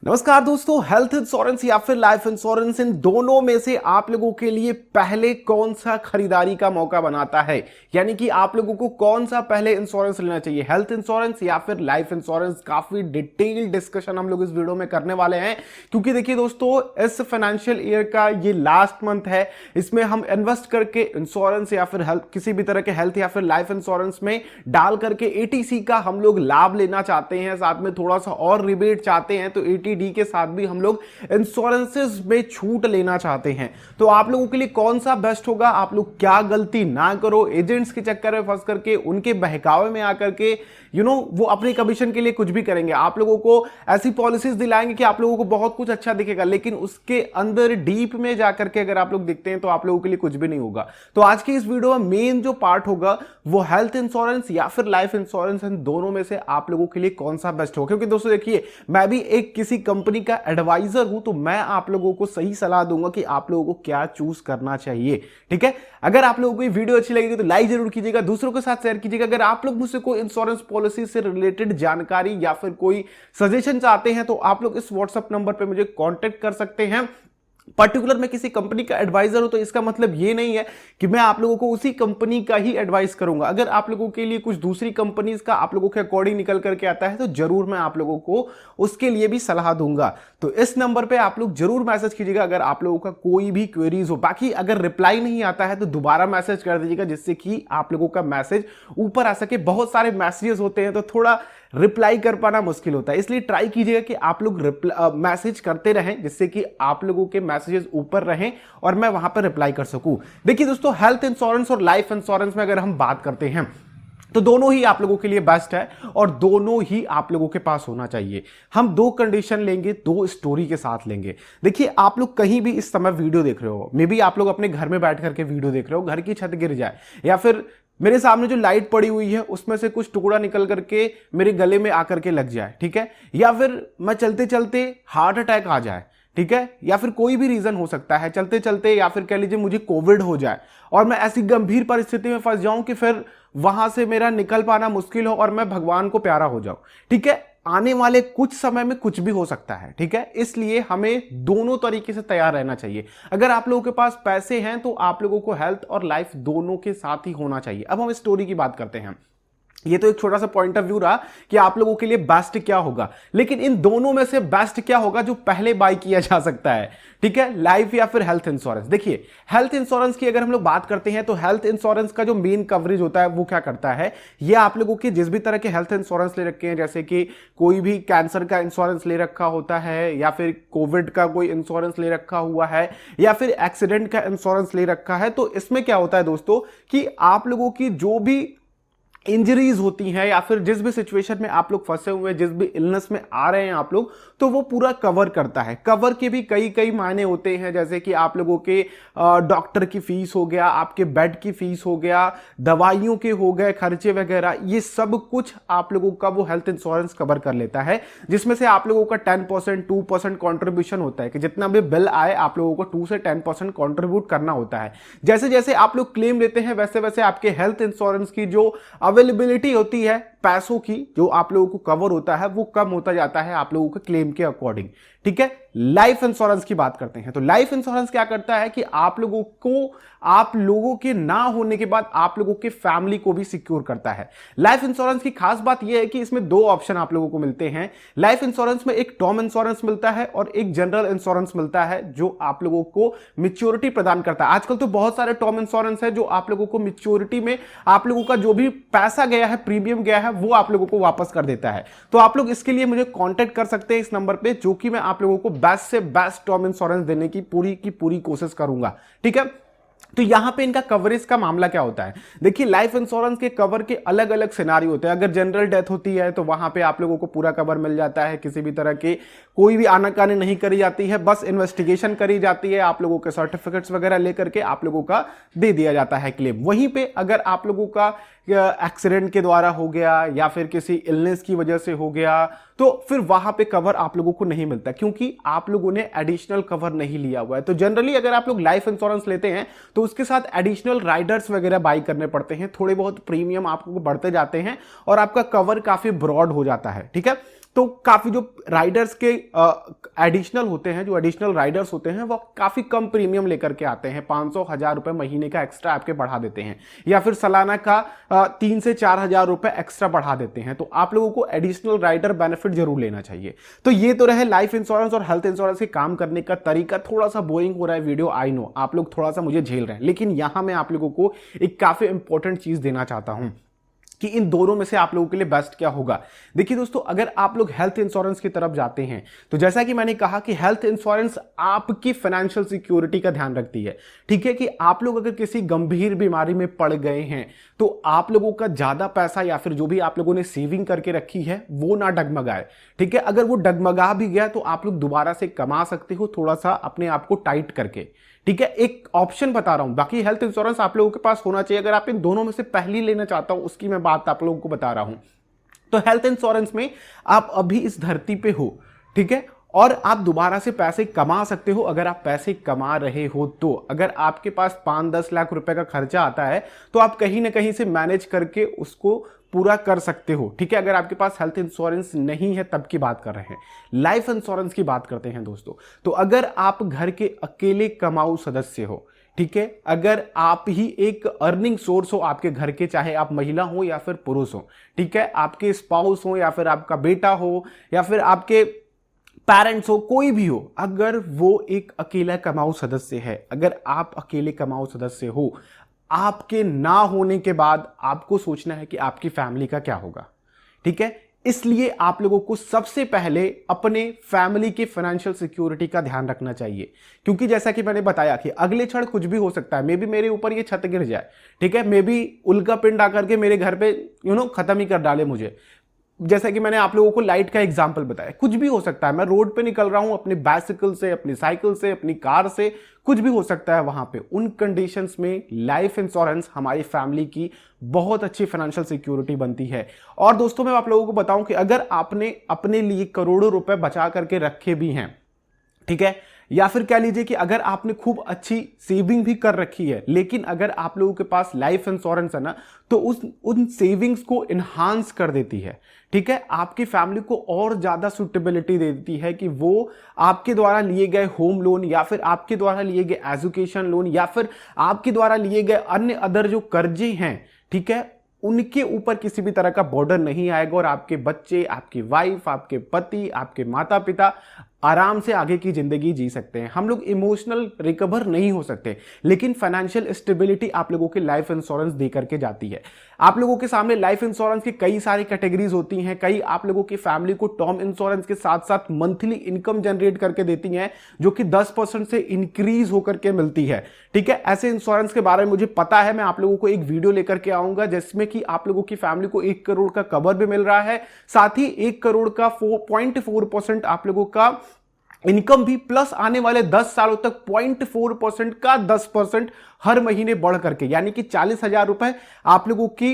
नमस्कार दोस्तों, health insurance या फिर लाइफ इंश्योरेंस, इन दोनों में से आप लोगों के लिए पहले कौन सा खरीदारी का मौका बनाता है? यानी कि आप लोगों को कौन सा पहले इंश्योरेंस लेना चाहिए, हेल्थ इंश्योरेंस या फिर लाइफ इंश्योरेंस? काफी डिटेल डिस्कशन हम लोग इस वीडियो में करने वाले हैं, क्योंकि देखिए दोस्तों, इस फाइनेंशियल ईयर का ये लास्ट मंथ है। इसमें हम इन्वेस्ट करके इंश्योरेंस या फिर हेल्थ, किसी भी तरह के हेल्थ या फिर लाइफ इंश्योरेंस में डाल करके एटीसी का हम लोग लाभ लेना चाहते हैं, साथ में थोड़ा सा और रिबेट चाहते हैं, तो एटीडी के साथ भी हम लोग इंश्योरेंसेस में छूट लेना चाहते हैं। तो आप लोगों के लिए कौन सा बेस्ट होगा? आप लोग क्या गलती ना करो, एजेंट्स के चक्कर में फंस करके, उनके बहकावे में आकर के वो अपने कमीशन के लिए कुछ भी करेंगे। आप लोगों को ऐसी पॉलिसीज दिलाएंगे कि आप लोगों को बहुत कुछ अच्छा दिखेगा, लेकिन उसके अंदर डीप में जाकर के अगर आप लोग दिखते हैं तो आप लोगों के लिए कुछ भी नहीं होगा। तो आज की इस वीडियो में मेन जो पार्ट होगा वो हेल्थ इंश्योरेंस या फिर लाइफ इंश्योरेंस, इन दोनों में से आप लोगों के लिए कौन सा बेस्ट होगा। क्योंकि दोस्तों देखिए, मैं भी एक किसी कंपनी का एडवाइजर हूं, तो मैं आप लोगों को सही सलाह दूंगा कि आप लोगों को क्या चूज करना चाहिए। ठीक है, अगर आप लोगों को ये वीडियो अच्छी लगेगी तो लाइक जरूर कीजिएगा, दूसरों के साथ शेयर कीजिएगा। अगर आप लोग मुझसे कोई इंश्योरेंस पॉलिसी से रिलेटेड जानकारी या फिर कोई सजेशन चाहते हैं तो आप लोग इस व्हाट्सएप नंबर पे मुझे कांटेक्ट कर सकते हैं। पर्टिकुलर मैं किसी कंपनी का एडवाइजर हूं तो इसका मतलब ये नहीं है कि मैं आप लोगों को उसी कंपनी का ही एडवाइस करूंगा। अगर आप लोगों के लिए कुछ दूसरी कंपनीज का आप लोगों के अकॉर्डिंग निकल करके आता है तो जरूर मैं आप लोगों को उसके लिए भी सलाह दूंगा। तो इस नंबर पे आप लोग जरूर मैसेज कीजिएगा अगर आप लोगों का कोई भी क्वेरीज हो। बाकी अगर रिप्लाई नहीं आता है तो दोबारा मैसेज कर दीजिएगा, जिससे कि आप लोगों का मैसेज ऊपर आ सके। बहुत सारे मैसेजेस होते हैं तो थोड़ा रिप्लाई कर पाना मुश्किल होता है, इसलिए ट्राई कीजिएगा कि आप लोग मैसेज करते रहें, जिससे कि आप लोगों के मैसेजेस ऊपर रहें और मैं वहां पर रिप्लाई कर सकूं। देखिए दोस्तों, हेल्थ इंश्योरेंस और लाइफ इंश्योरेंस में अगर हम बात करते हैं तो दोनों ही आप लोगों के लिए बेस्ट है और दोनों ही आप लोगों के पास होना चाहिए। हम दो कंडीशन लेंगे, दो स्टोरी के साथ लेंगे। देखिए, आप लोग कहीं भी इस समय वीडियो देख रहे हो, मे बी आप लोग अपने घर में बैठ करके वीडियो देख रहे हो, घर की छत गिर जाए या फिर मेरे सामने जो लाइट पड़ी हुई है उसमें से कुछ टुकड़ा निकल करके मेरे गले में आकर के लग जाए, ठीक है, या फिर मैं चलते चलते हार्ट अटैक आ जाए, ठीक है, या फिर कोई भी रीजन हो सकता है चलते चलते, या फिर कह लीजिए मुझे कोविड हो जाए और मैं ऐसी गंभीर परिस्थिति में फंस जाऊं कि फिर वहां से मेरा निकल पाना मुश्किल हो और मैं भगवान को प्यारा हो जाऊं। ठीक है, आने वाले कुछ समय में कुछ भी हो सकता है। ठीक है, इसलिए हमें दोनों तरीके से तैयार रहना चाहिए। अगर आप लोगों के पास पैसे हैं तो आप लोगों को हेल्थ और लाइफ दोनों के साथ ही होना चाहिए। अब हम स्टोरी की बात करते हैं। ये तो एक छोटा सा पॉइंट ऑफ व्यू रहा कि आप लोगों के लिए बेस्ट क्या होगा, लेकिन इन दोनों में से बेस्ट क्या होगा जो पहले बाय किया जा सकता है? ठीक है, लाइफ या फिर हेल्थ इंश्योरेंस। देखिए, हेल्थ इंश्योरेंस की अगर हम लोग बात करते हैं तो हेल्थ इंश्योरेंस का जो मेन कवरेज होता है वो क्या करता है, ये आप लोगों के जिस भी तरह के हेल्थ इंश्योरेंस ले रखे हैं, जैसे कि कोई भी कैंसर का इंश्योरेंस ले रखा होता है, या फिर कोविड का कोई इंश्योरेंस ले रखा हुआ है, या फिर एक्सीडेंट का इंश्योरेंस ले रखा है, तो इसमें क्या होता है दोस्तों कि आप लोगों की जो भी इंजरीज होती हैं या फिर जिस भी सिचुएशन में आप लोग फंसे हुए हैं, जिस भी इलनेस में आ रहे हैं आप लोग, तो वो पूरा कवर करता है। कवर के भी कई कई मायने होते हैं, जैसे कि आप लोगों के डॉक्टर की फीस हो गया, आपके बेड की फीस हो गया, दवाइयों के हो गए खर्चे वगैरह, ये सब कुछ आप लोगों का वो हेल्थ इंश्योरेंस कवर कर लेता है, जिसमें से आप लोगों का 10% 2% कॉन्ट्रीब्यूशन होता है कि जितना भी बिल आए आप लोगों को 2 से 10% कॉन्ट्रीब्यूट करना होता है। जैसे जैसे आप लोग क्लेम लेते हैं वैसे वैसे आपके हेल्थ इंश्योरेंस की जो अवेलेबिलिटी होती है पैसों की, जो आप लोगों को कवर होता है, वो कम होता जाता है आप लोगों के क्लेम के अकॉर्डिंग। ठीक है, लाइफ इंश्योरेंस की बात करते हैं तो लाइफ इंश्योरेंस क्या करता है कि आप लोगों के ना होने के बाद आप लोगों के फैमिली को भी सिक्योर करता है। लाइफ इंश्योरेंस की खास बात यह है कि इसमें दो ऑप्शन आप लोगों को मिलते हैं। लाइफ इंश्योरेंस में एक टर्म इंश्योरेंस मिलता है और एक जनरल इंश्योरेंस मिलता है, जो आप लोगों को मैच्योरिटी प्रदान करता है। आजकल तो बहुत सारे टर्म इंश्योरेंस है जो आप लोगों को मैच्योरिटी में आप लोगों का जो भी पैसा गया है, प्रीमियम गया है, वो आप लोगों को वापस कर देता है। तो आप लोग इसके लिए मुझे कांटेक्ट कर सकते हैं इस नंबर पे, जो कि मैं आप लोगों को बेस्ट से बेस्ट टर्म इंश्योरेंस देने की पूरी कोशिश करूंगा। ठीक है, तो यहां पे इनका कवरेज का मामला क्या होता है? देखिए, लाइफ इंश्योरेंस के कवर के अलग अलग सिनारियो होते हैं। अगर जनरल डेथ होती है तो वहां पे आप लोगों को पूरा कवर मिल जाता है, किसी भी तरह की कोई भी आनाकानी नहीं करी जाती है, बस इन्वेस्टिगेशन करी जाती है, आप लोगों के सर्टिफिकेट्स वगैरह लेकर के आप लोगों का दे दिया जाता है क्लेम। वहीं पे अगर आप लोगों का एक्सीडेंट के द्वारा हो गया या फिर किसी इलनेस की वजह से हो गया, तो फिर वहां पे कवर आप लोगों को नहीं मिलता, क्योंकि आप लोगों ने एडिशनल कवर नहीं लिया हुआ है। तो जनरली अगर आप लोग लाइफ इंश्योरेंस लेते हैं तो उसके साथ एडिशनल राइडर्स वगैरह बाई करने पड़ते हैं, थोड़े बहुत प्रीमियम आपको बढ़ते जाते हैं और आपका कवर काफी ब्रॉड हो जाता है। ठीक है, तो काफी जो राइडर्स के एडिशनल होते हैं, जो एडिशनल राइडर्स होते हैं, वो काफी कम प्रीमियम लेकर के आते हैं, 500-1000 रुपए महीने का एक्स्ट्रा आपके बढ़ा देते हैं, या फिर सालाना का 3 से 4000 रुपए एक्स्ट्रा बढ़ा देते हैं। तो आप लोगों को एडिशनल राइडर बेनिफिट जरूर लेना चाहिए। तो ये तो रहे लाइफ इंश्योरेंस और हेल्थ इंश्योरेंस के काम करने का तरीका। थोड़ा सा बोरिंग हो रहा है वीडियो, आई नो, आप लोग थोड़ा सा मुझे झेल रहे हैं, लेकिन यहां मैं आप लोगों को एक काफी इंपॉर्टेंट चीज देना चाहता हूं कि इन दोनों में से आप लोगों के लिए बेस्ट क्या होगा। देखिए दोस्तों, अगर आप लोग हेल्थ इंश्योरेंस की तरफ जाते हैं तो जैसा कि मैंने कहा कि हेल्थ इंश्योरेंस आपकी फाइनेंशियल सिक्योरिटी का ध्यान रखती है। ठीक है, कि आप लोग अगर किसी गंभीर बीमारी में पड़ गए हैं तो आप लोगों का ज्यादा पैसा या फिर जो भी आप लोगों ने सेविंग करके रखी है वो ना डगमगाए। ठीक है, अगर वो डगमगा भी गया तो आप लोग दोबारा से कमा सकते हो, थोड़ा सा अपने आप को टाइट करके। ठीक है, एक ऑप्शन बता रहा हूं। बाकी हेल्थ इंश्योरेंस आप लोगों के पास होना चाहिए। अगर आप इन दोनों में से पहली लेना चाहता हूं, उसकी मैं बात आप लोगों को बता रहा हूं। तो हेल्थ इंश्योरेंस में आप अभी इस धरती पे हो, ठीक है, और आप दोबारा से पैसे कमा सकते हो अगर आप पैसे कमा रहे हो। तो अगर आपके पास 5-10 लाख रुपए का खर्चा आता है तो आप कहीं ना कहीं से मैनेज करके उसको पूरा कर सकते हो। ठीक है, अगर आपके पास हेल्थ इंश्योरेंस नहीं है तब की बात कर रहे हैं। लाइफ इंश्योरेंस की बात करते हैं दोस्तों। तो अगर आप घर के अकेले कमाऊ सदस्य हो, ठीक है, अगर आप ही एक अर्निंग सोर्स हो आपके घर के, चाहे आप महिला हो या फिर पुरुष हो, ठीक है, आपके स्पाउस हो या फिर आपका बेटा हो या फिर आपके पेरेंट्स हो, कोई भी हो, अगर वो एक अकेला कमाऊ सदस्य है, अगर आप अकेले कमाऊ सदस्य हो, आपके ना होने के बाद आपको सोचना है कि आपकी फैमिली का क्या होगा। ठीक है, इसलिए आप लोगों को सबसे पहले अपने फैमिली की फाइनेंशियल सिक्योरिटी का ध्यान रखना चाहिए, क्योंकि जैसा कि मैंने बताया कि अगले क्षण कुछ भी हो सकता है। मे बी मेरे ऊपर ये छत गिर जाए, ठीक है, मे बी उल्का पिंड आकर के मेरे घर पे खत्म ही कर डाले मुझे। जैसा कि मैंने आप लोगों को लाइट का एग्जांपल बताया, कुछ भी हो सकता है। मैं रोड पे निकल रहा हूं अपनी बाइसिकल से, अपनी साइकिल से, अपनी कार से, कुछ भी हो सकता है वहां पे। उन कंडीशंस में लाइफ इंश्योरेंस हमारी फैमिली की बहुत अच्छी फाइनेंशियल सिक्योरिटी बनती है। और दोस्तों, मैं आप लोगों को बताऊं कि अगर आपने अपने लिए करोड़ों रुपए बचा करके रखे भी हैं, ठीक है, या फिर कह लीजिए कि अगर आपने खूब अच्छी सेविंग भी कर रखी है, लेकिन अगर आप लोगों के पास लाइफ इंश्योरेंस है ना, तो उन सेविंग्स को इन्हांस कर देती है। ठीक है, आपकी फैमिली को और ज्यादा सुटेबिलिटी दे देती है कि वो आपके द्वारा लिए गए होम लोन या फिर आपके द्वारा लिए गए एजुकेशन लोन या फिर आपके द्वारा लिए गए अन्य अदर जो कर्जे हैं, ठीक है, उनके ऊपर किसी भी तरह का बॉर्डर नहीं आएगा और आपके बच्चे, आपकी वाइफ, आपके पति, आपके माता पिता आराम से आगे की जिंदगी जी सकते हैं। हम लोग इमोशनल रिकवर नहीं हो सकते, लेकिन फाइनेंशियल स्टेबिलिटी आप लोगों के लाइफ इंश्योरेंस दे करके जाती है। आप लोगों के सामने लाइफ इंश्योरेंस की कई सारी कैटेगरीज होती हैं। कई आप लोगों की फैमिली को टर्म इंश्योरेंस के साथ साथ मंथली इनकम जनरेट करके देती हैं, जो कि 10% से इंक्रीज होकर के मिलती है। ठीक है, ऐसे इंश्योरेंस के बारे में मुझे पता है। मैं आप लोगों को एक वीडियो लेकर के आऊंगा जिसमें कि आप लोगों की फैमिली को 1 करोड़ का कवर भी मिल रहा है, साथ ही 1 करोड़ का 4.4% आप लोगों का इनकम भी, प्लस आने वाले 10 सालों तक 0.4% का 10% हर महीने बढ़ करके, यानी कि 40,000 रुपए आप लोगों की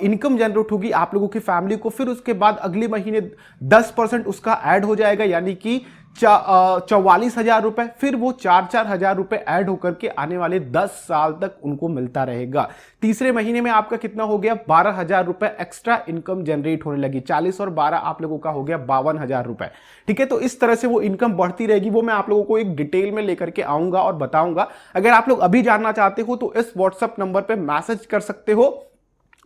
इनकम जनरेट होगी आप लोगों की फैमिली को। फिर उसके बाद अगले महीने 10% उसका ऐड हो जाएगा, यानी कि 44,000 रुपए। फिर वो 4-4 हजार रुपए ऐड होकर के आने वाले 10 साल तक उनको मिलता रहेगा। तीसरे महीने में आपका कितना हो गया? 12,000 रुपए एक्स्ट्रा इनकम जनरेट होने लगी। 40 और 12 आप लोगों का हो गया 52,000 रुपए। ठीक है, तो इस तरह से वो इनकम बढ़ती रहेगी। वो मैं आप लोगों को एक डिटेल में लेकर के आऊंगा और बताऊंगा। अगर आप लोग अभी जानना चाहते हो तो इस व्हाट्सएप नंबर पे मैसेज कर सकते हो,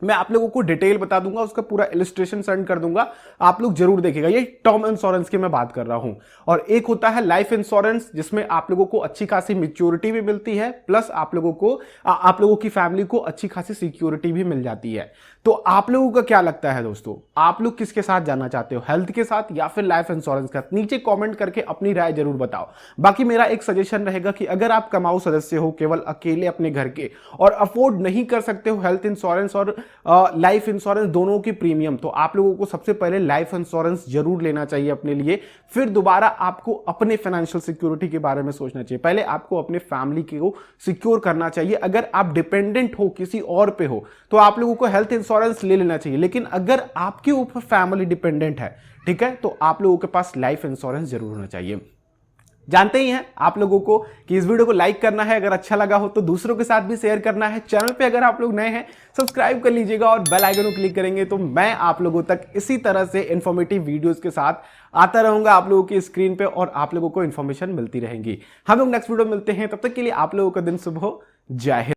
मैं आप लोगों को डिटेल बता दूंगा, उसका पूरा इलस्ट्रेशन सेंड कर दूंगा, आप लोग जरूर देखिएगा। ये टर्म इंश्योरेंस की मैं बात कर रहा हूं। और एक होता है लाइफ इंश्योरेंस, जिसमें आप लोगों को अच्छी खासी मैच्योरिटी भी मिलती है, प्लस आप लोगों की फैमिली को अच्छी खासी सिक्योरिटी भी मिल जाती है। तो आप लोगों का क्या लगता है दोस्तों, आप लोग किसके साथ जाना चाहते हो, हेल्थ के साथ या फिर लाइफ इंश्योरेंस का? नीचे कमेंट करके अपनी राय जरूर बताओ। बाकी मेरा एक सजेशन रहेगा कि अगर आप कमाऊ सदस्य हो, केवल अकेले अपने घर के, और अफोर्ड नहीं कर सकते हो हेल्थ इंश्योरेंस और लाइफ इंश्योरेंस दोनों की प्रीमियम, तो आप लोगों को सबसे पहले लाइफ इंश्योरेंस जरूर लेना चाहिए अपने लिए। फिर दोबारा आपको अपने फाइनेंशियल सिक्योरिटी के बारे में सोचना चाहिए। पहले आपको अपने फैमिली को सिक्योर करना चाहिए। अगर आप डिपेंडेंट हो, किसी और पे हो, तो आप लोगों को हेल्थ इंश्योरेंस ले लेना चाहिए। लेकिन अगर आपके ऊपर फैमिली डिपेंडेंट है, ठीक है, तो आप लोगों के पास लाइफ इंश्योरेंस जरूर होना चाहिए। जानते ही हैं आप लोगों को कि इस वीडियो को लाइक करना है, अगर अच्छा लगा हो तो दूसरों के साथ भी शेयर करना है। चैनल पे अगर आप लोग नए हैं सब्सक्राइब कर लीजिएगा और बेल आइकन को क्लिक करेंगे तो मैं आप लोगों तक इसी तरह से इंफॉर्मेटिव वीडियोस के साथ आता रहूंगा आप लोगों की स्क्रीन पे और आप लोगों को इंफॉर्मेशन मिलती रहेंगी। हम लोग नेक्स्ट वीडियो मिलते हैं, तब तक के लिए आप लोगों का दिन शुभ हो। जय हिंद।